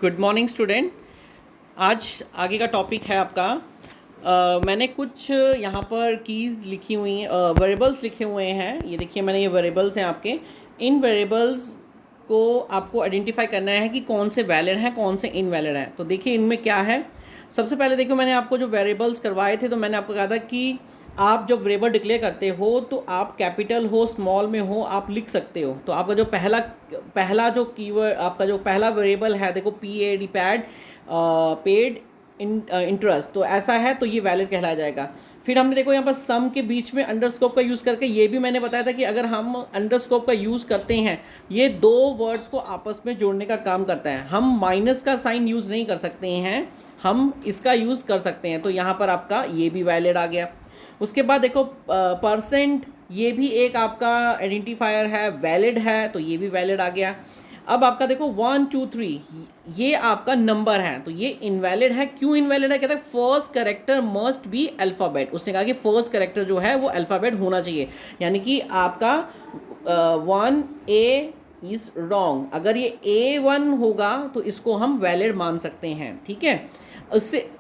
Good morning student. आज आगे का टॉपिक है आपका मैंने कुछ यहाँ पर कीज़ लिखी हुई वेरिएबल्स लिखे हुए हैं। ये देखिए, मैंने ये वेरिएबल्स हैं आपके। इन वेरिएबल्स को आपको आइडेंटिफाई करना है कि कौन से वैलिड हैं, कौन से इनवैलिड हैं। तो देखिए इनमें क्या है। सबसे पहले देखो, मैंने आपको जो वेरिएबल्स करवाए थे तो मैंने आपको कहा था कि आप जब वेरिएबल डिक्लेयर करते हो तो आप कैपिटल हो स्मॉल में हो आप लिख सकते हो। तो आपका जो पहला जो कीवर्ड, आपका जो पहला वेरिएबल है, देखो PAD पैड पेड इंटरेस्ट, तो ऐसा है तो ये वैलिड कहलाया जाएगा। फिर हमने देखो यहाँ पर सम के बीच में अंडरस्कोप का यूज़ करके, ये भी मैंने बताया था कि अगर हम अंडरस्कोप का यूज़ करते हैं, ये दो वर्ड्स को आपस में जोड़ने का काम करता है। हम माइनस का साइन यूज़ नहीं कर सकते हैं, हम इसका यूज़ कर सकते हैं। तो यहाँ पर आपका ये भी वैलिड आ गया। उसके बाद देखो परसेंट, ये भी एक आपका आइडेंटिफायर है, वैलिड है, तो ये भी वैलिड आ गया। अब आपका देखो 1 2 3, ये आपका नंबर है तो ये इनवैलिड है। क्यों इनवैलिड है? कहता है first character must be alphabet. उसने कहा कि फर्स्ट कैरेक्टर जो है वो अल्फ़ाबेट होना चाहिए, यानी कि आपका 1A इज़ रॉन्ग। अगर ये A1 होगा तो इसको हम वैलिड मान सकते हैं, ठीक है। उससे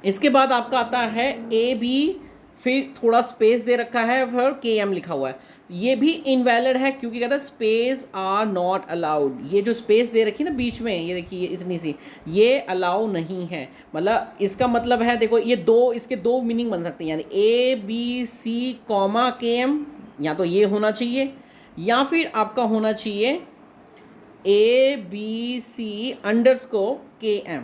इसके बाद आपका आता है AB, फिर थोड़ा स्पेस दे रखा है, फिर KM लिखा हुआ है। ये भी इनवैलिड है क्योंकि कहता है स्पेस आर नॉट अलाउड। ये जो स्पेस दे रखी है ना बीच में, ये देखिए इतनी सी, ये अलाउ नहीं है। मतलब इसका मतलब है, देखो ये इसके दो मीनिंग बन सकते हैं, यानी ABC कॉमा KM, या तो ये होना चाहिए या फिर आपका होना चाहिए ABC अंडरस्कोर KM,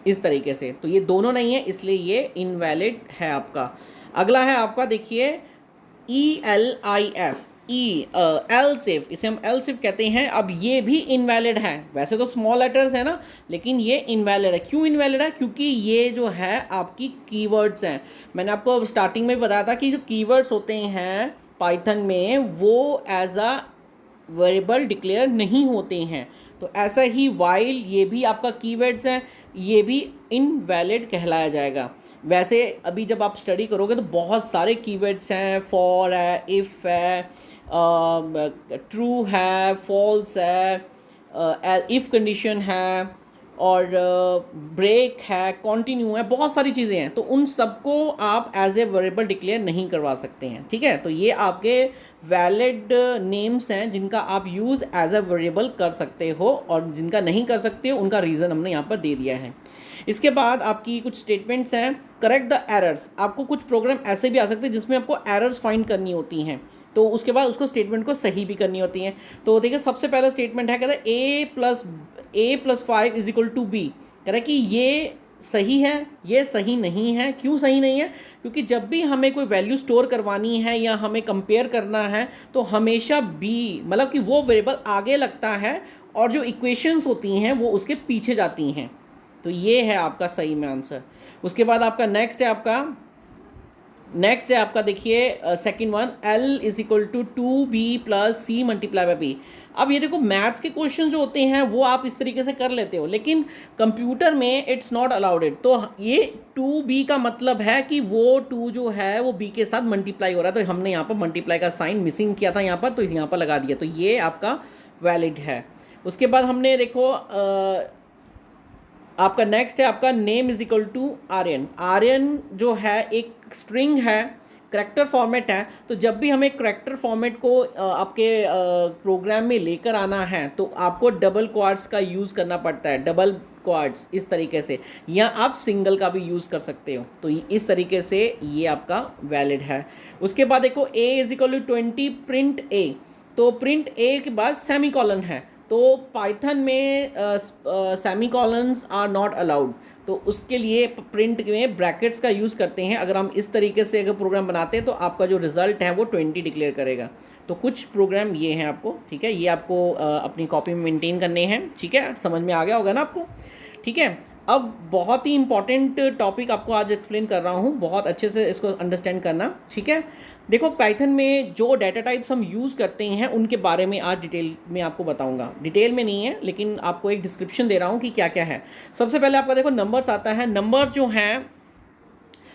इस तरीके से। तो ये दोनों नहीं है, इसलिए ये इनवैलिड है आपका। अगला है आपका, देखिए ELIF, एलसिफ, इसे हम एलसिफ कहते हैं। अब ये भी इनवैलिड है। वैसे तो स्मॉल लेटर्स है ना, लेकिन ये इनवैलिड है। क्यों इनवैलिड है? क्योंकि ये जो है आपकी कीवर्ड्स हैं। मैंने आपको स्टार्टिंग में बताया था कि जो कीवर्ड्स होते हैं पाइथन में, वो एज अ वेरिएबल डिक्लेयर नहीं होते हैं। तो ऐसा ही वाइल, ये भी आपका कीवर्ड्स हैं, ये भी इनवैलिड कहलाया जाएगा। वैसे अभी जब आप स्टडी करोगे तो बहुत सारे कीवर्ड्स हैं, फॉर है, इफ़ है, ट्रू है, फॉल्स है, इफ़ कंडीशन है, और ब्रेक है, कॉन्टिन्यू है, बहुत सारी चीज़ें हैं। तो उन सबको आप एज ए वेरिएबल डिक्लेयर नहीं करवा सकते हैं, ठीक है। तो ये आपके वैलिड नेम्स हैं जिनका आप यूज़ एज अ वेरिएबल कर सकते हो, और जिनका नहीं कर सकते हो उनका रीज़न हमने यहाँ पर दे दिया है। इसके बाद आपकी कुछ स्टेटमेंट्स हैं। Correct the errors. आपको कुछ प्रोग्राम ऐसे भी आ सकते हैं जिसमें आपको एरर्स फाइंड करनी होती हैं, तो उसके बाद उसको स्टेटमेंट को सही भी करनी होती हैं। तो देखिए सबसे पहला स्टेटमेंट है, कहता है A+5 is equal to B। कह रहा है कि ये सही है, ये सही नहीं है। क्यों सही नहीं है? क्योंकि जब भी हमें कोई वैल्यू स्टोर करवानी है या हमें कंपेयर करना है तो हमेशा B, मतलब कि वो वेरिएबल आगे लगता है और जो इक्वेशंस होती हैं वो उसके पीछे जाती हैं। तो ये है आपका सही में आंसर। उसके बाद आपका नेक्स्ट है आपका देखिए second one, L is equal to 2B plus C multiply by B। अब ये देखो मैथ्स के क्वेश्चन जो होते हैं वो आप इस तरीके से कर लेते हो, लेकिन कंप्यूटर में इट्स नॉट अलाउडेड। तो ये 2B का मतलब है कि वो 2 जो है वो B के साथ मल्टीप्लाई हो रहा है। तो हमने यहाँ पर मल्टीप्लाई का साइन मिसिंग किया था यहाँ पर, तो यहाँ पर लगा दिया, तो ये आपका वैलिड है। उसके बाद हमने देखो आपका नेक्स्ट है आपका name is equal to Aryan. Aryan जो है एक स्ट्रिंग है, करैक्टर फॉर्मेट है। तो जब भी हमें करैक्टर फॉर्मेट को आपके प्रोग्राम में लेकर आना है तो आपको डबल क्वाड्स का यूज़ करना पड़ता है, डबल क्वाड्स इस तरीके से, या आप सिंगल का भी यूज़ कर सकते हो। तो इस तरीके से ये आपका वैलिड है। उसके बाद देखो A is equal to 20 print A। तो प्रिंट A के बाद सेमी कॉलन है, तो पाइथन में semicolons are not allowed. तो उसके लिए प्रिंट में ब्रैकेट्स का यूज़ करते हैं। अगर हम इस तरीके से अगर प्रोग्राम बनाते हैं तो आपका जो रिजल्ट है वो 20 डिक्लेयर करेगा। तो कुछ प्रोग्राम ये हैं आपको, ठीक है, ये आपको अपनी कॉपी में मेंटेन करने हैं, ठीक है। समझ में आ गया होगा ना आपको, ठीक है। अब बहुत ही इंपॉर्टेंट टॉपिक आपको आज एक्सप्लेन कर रहा हूँ, बहुत अच्छे से इसको अंडरस्टैंड करना, ठीक है। देखो पाइथन में जो डाटा टाइप्स हम यूज़ करते हैं उनके बारे में आज डिटेल में आपको बताऊंगा। डिटेल में नहीं है लेकिन आपको एक डिस्क्रिप्शन दे रहा हूँ कि क्या क्या है। सबसे पहले आपका देखो नंबर्स आता है। नंबर्स जो हैं,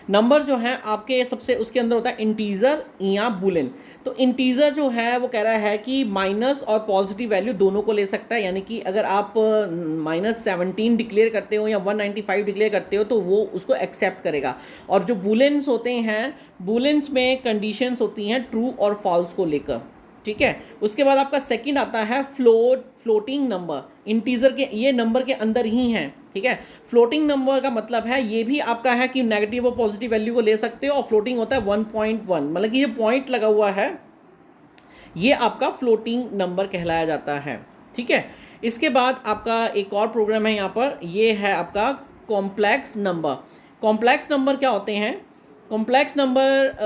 नंबर जो है आपके सबसे उसके अंदर होता है इंटीजर या बुलियन। तो इंटीजर जो है वो कह रहा है कि माइनस और पॉजिटिव वैल्यू दोनों को ले सकता है, यानी कि अगर आप -17 डिक्लेयर करते हो या 195 डिक्लेयर करते हो तो वो उसको एक्सेप्ट करेगा। और जो बुलियंस होते हैं, बुलियंस में कंडीशंस होती हैं ट्रू और फॉल्स को लेकर, ठीक है। उसके बाद आपका सेकंड आता है फ्लोटिंग नंबर। इंटीजर के ये नंबर के अंदर ही हैं, ठीक है। फ्लोटिंग नंबर का मतलब है ये भी आपका है कि नेगेटिव और पॉजिटिव वैल्यू को ले सकते हो, और फ्लोटिंग होता है 1.1, मतलब कि ये पॉइंट लगा हुआ है, ये आपका फ्लोटिंग नंबर कहलाया जाता है, ठीक है। इसके बाद आपका एक और प्रोग्राम है यहाँ पर, ये है आपका कॉम्प्लेक्स नंबर। कॉम्प्लेक्स नंबर क्या होते हैं? कॉम्प्लेक्स नंबर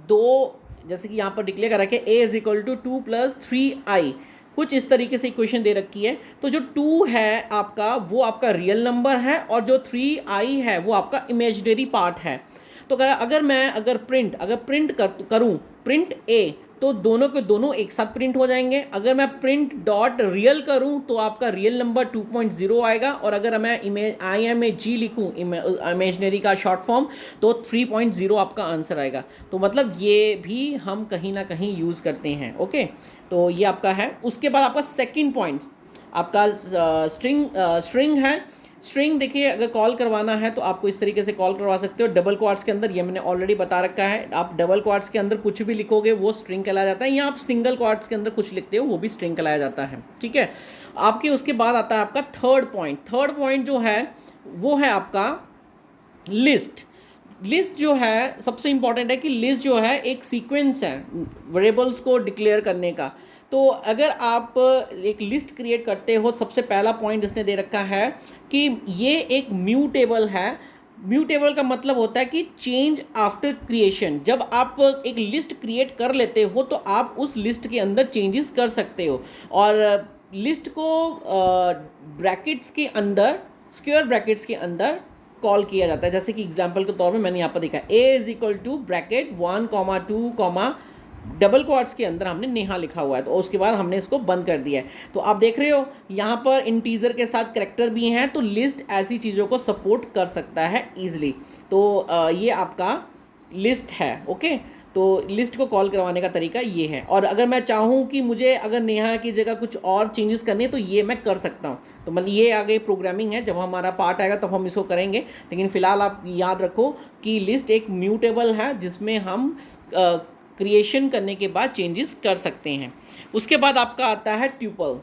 दो, जैसे कि यहाँ पर डिक्लेयर करा कि a is equal to 2 + 3i, कुछ इस तरीके से इक्वेशन दे रखी है। तो जो 2 है आपका वो आपका रियल नंबर है, और जो 3i है वो आपका इमेजिनरी पार्ट है। तो अगर प्रिंट करूँ प्रिंट a, तो दोनों के दोनों एक साथ प्रिंट हो जाएंगे। अगर मैं प्रिंट डॉट रियल करूं तो आपका रियल नंबर 2.0 आएगा, और अगर मैं IMAG लिखूं इमेजनरी का शॉर्ट फॉर्म तो 3.0 आपका आंसर आएगा। तो मतलब ये भी हम कहीं ना कहीं यूज़ करते हैं, ओके। तो ये आपका है। उसके बाद आपका सेकंड पॉइंट आपका स्ट्रिंग है। स्ट्रिंग देखिए, अगर कॉल करवाना है तो आपको इस तरीके से कॉल करवा सकते हो, डबल क्वाट्स के अंदर, ये मैंने ऑलरेडी बता रखा है। आप डबल क्वाट्स के अंदर कुछ भी लिखोगे वो स्ट्रिंग कहलाया जाता है, या आप सिंगल क्वाट्स के अंदर कुछ लिखते हो वो भी स्ट्रिंग कहलाया जाता है, ठीक है। आपके उसके बाद आता है आपका थर्ड पॉइंट जो है वो है आपका लिस्ट। लिस्ट जो है सबसे इंपॉर्टेंट है कि लिस्ट जो है एक सीक्वेंस है वेरिएबल्स को डिक्लेयर करने का। तो अगर आप एक लिस्ट क्रिएट करते हो, सबसे पहला पॉइंट इसने दे रखा है कि ये एक म्यूटेबल है। म्यूटेबल का मतलब होता है कि चेंज आफ्टर क्रिएशन। जब आप एक लिस्ट क्रिएट कर लेते हो तो आप उस लिस्ट के अंदर चेंजेस कर सकते हो, और लिस्ट को ब्रैकेट्स के अंदर, स्क्वायर ब्रैकेट्स के अंदर कॉल किया जाता है। जैसे कि एग्जांपल के तौर पे मैंने यहाँ पर देखा a is equal to bracket 1, 2, double quotes के अंदर हमने नेहा लिखा हुआ है, तो उसके बाद हमने इसको बंद कर दिया है। तो आप देख रहे हो यहाँ पर इंटीजर के साथ करैक्टर भी हैं, तो लिस्ट ऐसी चीज़ों को सपोर्ट कर सकता है ईजिली। तो ये आपका लिस्ट है, ओके। तो लिस्ट को कॉल करवाने का तरीका ये है। और अगर मैं चाहूँ कि मुझे अगर नेहा की जगह कुछ और चेंजेस करने तो ये मैं कर सकता हूँ। तो मतलब ये आगे प्रोग्रामिंग है, जब हमारा पार्ट आएगा तब हम इसको करेंगे, लेकिन फ़िलहाल आप याद रखो कि लिस्ट एक म्यूटेबल है जिसमें हम क्रिएशन करने के बाद चेंजेस कर सकते हैं। उसके बाद आपका आता है ट्यूपल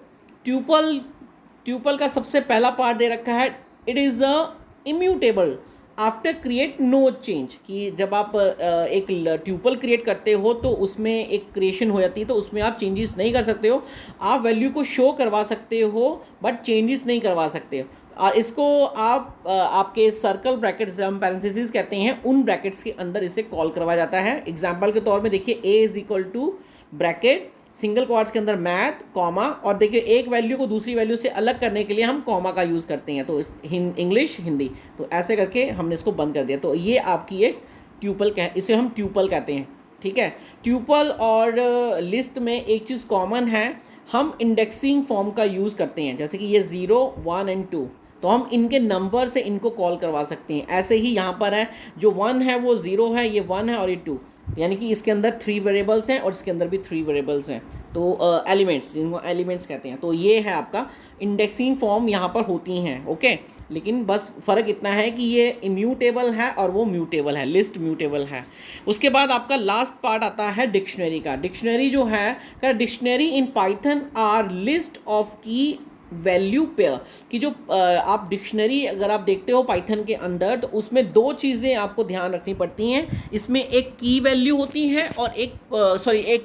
का सबसे पहला पार्ट दे रखा है, it is a immutable after create no change. कि जब आप एक ट्यूपल क्रिएट करते हो तो उसमें एक क्रिएशन हो जाती है, तो उसमें आप चेंजेस नहीं कर सकते हो। आप वैल्यू को शो करवा सकते हो बट चेंजेस नहीं करवा सकते हो। और इसको आप आपके सर्कल ब्रैकेट्स, हम पैरेंथेसिस कहते हैं, उन ब्रैकेट्स के अंदर इसे कॉल करवाया जाता है। एग्जाम्पल के तौर में देखिए a is equal to bracket single quotes के अंदर मैथ कॉमा, और देखिए एक वैल्यू को दूसरी वैल्यू से अलग करने के लिए हम कॉमा का यूज़ करते हैं, तो इंग्लिश हिंदी, तो ऐसे करके हमने इसको बंद कर दिया। तो ये आपकी एक ट्यूपल इसे हम ट्यूपल कहते हैं, ठीक है। ट्यूपल और लिस्ट में एक चीज़ कॉमन है, हम इंडेक्सिंग फॉर्म का यूज़ करते हैं। जैसे कि ये 0, 1 और 2, तो हम इनके नंबर से इनको कॉल करवा सकते हैं। ऐसे ही यहाँ पर है, जो 1 है वो 0 है, ये 1 है और ये 2, यानी कि इसके अंदर 3 वेरिएबल्स हैं और इसके अंदर भी 3 वेरिएबल्स हैं। तो एलिमेंट्स, जिनको एलिमेंट्स कहते हैं। तो ये है आपका इंडेक्सिंग फॉर्म यहाँ पर होती हैं, ओके। लेकिन बस फ़र्क इतना है कि ये इम्यूटेबल है और वो म्यूटेबल है, लिस्ट म्यूटेबल है। उसके बाद आपका लास्ट पार्ट आता है डिक्शनरी का। डिक्शनरी जो है, dictionary in Python are list of की वैल्यू पेयर। कि जो आप डिक्शनरी अगर आप देखते हो पाइथन के अंदर, तो उसमें 2 चीज़ें आपको ध्यान रखनी पड़ती हैं। इसमें एक की वैल्यू होती है और एक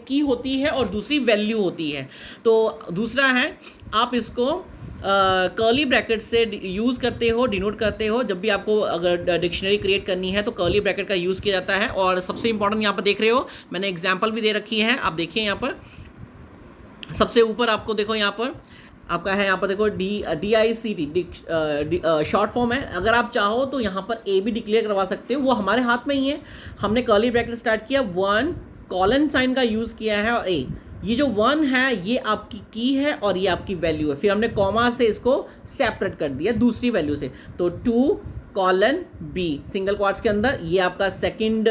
की होती है और दूसरी वैल्यू होती है। तो दूसरा है, आप इसको कर्ली ब्रैकेट से यूज़ करते हो, डिनोट करते हो। जब भी आपको अगर डिक्शनरी क्रिएट करनी है तो कर्ली ब्रैकेट का यूज़ किया जाता है। और सबसे इंपॉर्टेंट यहाँ पर देख रहे हो, मैंने एग्जाम्पल भी दे रखी है, आप देखिए यहाँ पर सबसे ऊपर आपको देखो, यहाँ पर आपका है, यहाँ पर देखो DICT शॉर्ट फॉर्म है। अगर आप चाहो तो यहाँ पर A भी डिक्लेयर करवा सकते हो, वो हमारे हाथ में ही है। हमने कर्ली ब्रैकेट स्टार्ट किया, 1 कॉलन साइन का यूज़ किया है, और A, ये जो 1 है ये आपकी की है और ये आपकी वैल्यू है। फिर हमने कॉमा से इसको सेपरेट कर दिया दूसरी वैल्यू से, तो 2 कॉलन बी, सिंगल क्वार्ट्स के अंदर ये आपका सेकंड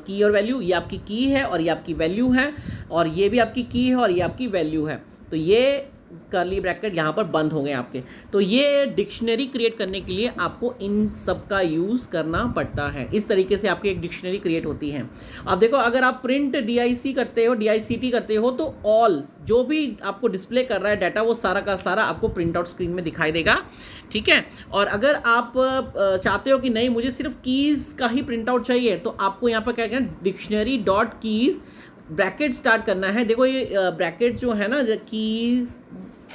की और वैल्यू, ये आपकी की है और ये आपकी वैल्यू है, और ये भी आपकी की है और ये आपकी वैल्यू है। तो ये कर्ली ब्रैकेट यहाँ पर बंद हो गए आपके। तो ये डिक्शनरी क्रिएट करने के लिए आपको इन सब का यूज़ करना पड़ता है। इस तरीके से आपकी एक डिक्शनरी क्रिएट होती है। अब देखो, अगर आप प्रिंट DIC करते हो, DICT करते हो, तो ऑल जो भी आपको डिस्प्ले कर रहा है डाटा, वो सारा का सारा आपको प्रिंट आउट स्क्रीन में दिखाई देगा, ठीक है। और अगर आप चाहते हो कि नहीं मुझे सिर्फ कीज़ का ही प्रिंट आउट चाहिए, तो आपको यहाँ पर क्या कहना, dictionary dot keys bracket start करना है। देखो ये ब्रैकेट जो है ना, keys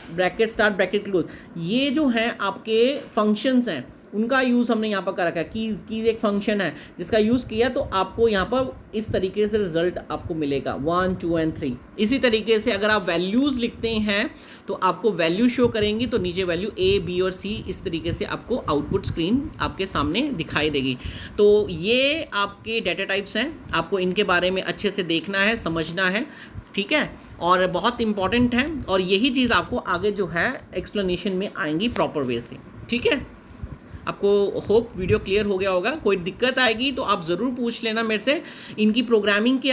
bracket start bracket close, ये जो हैं आपके फंक्शंस हैं, उनका यूज़ हमने यहाँ पर कर रखा है। कीज़ एक फंक्शन है जिसका यूज़ किया, तो आपको यहाँ पर इस तरीके से रिजल्ट आपको मिलेगा 1, 2 एंड 3। इसी तरीके से अगर आप वैल्यूज़ लिखते हैं तो आपको वैल्यू शो करेंगी, तो नीचे वैल्यू A, B और C इस तरीके से आपको आउटपुट स्क्रीन आपके सामने दिखाई देगी। तो ये आपके डेटा टाइप्स हैं, आपको इनके बारे में अच्छे से देखना है, समझना है, ठीक है, और बहुत इंपॉर्टेंट है। और यही चीज़ आपको आगे जो है एक्सप्लेनेशन में आएंगी प्रॉपर वे से, ठीक है। आपको होप वीडियो क्लियर हो गया होगा। कोई दिक्कत आएगी तो आप ज़रूर पूछ लेना मेरे से। इनकी प्रोग्रामिंग की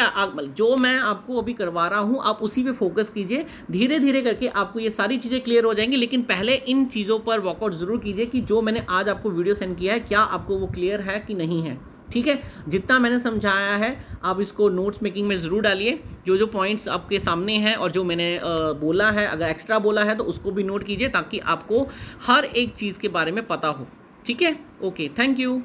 जो मैं आपको अभी करवा रहा हूँ, आप उसी पे फोकस कीजिए। धीरे धीरे करके आपको ये सारी चीज़ें क्लियर हो जाएंगी, लेकिन पहले इन चीज़ों पर वर्कआउट ज़रूर कीजिए कि जो मैंने आज आपको वीडियो सेंड किया है, क्या आपको वो क्लियर है कि नहीं है, ठीक है। जितना मैंने समझाया है आप इसको नोट्स मेकिंग में ज़रूर डालिए। जो पॉइंट्स आपके सामने हैं और जो मैंने बोला है, अगर एक्स्ट्रा बोला है तो उसको भी नोट कीजिए, ताकि आपको हर एक चीज़ के बारे में पता हो, ठीक है। Okay, thank you.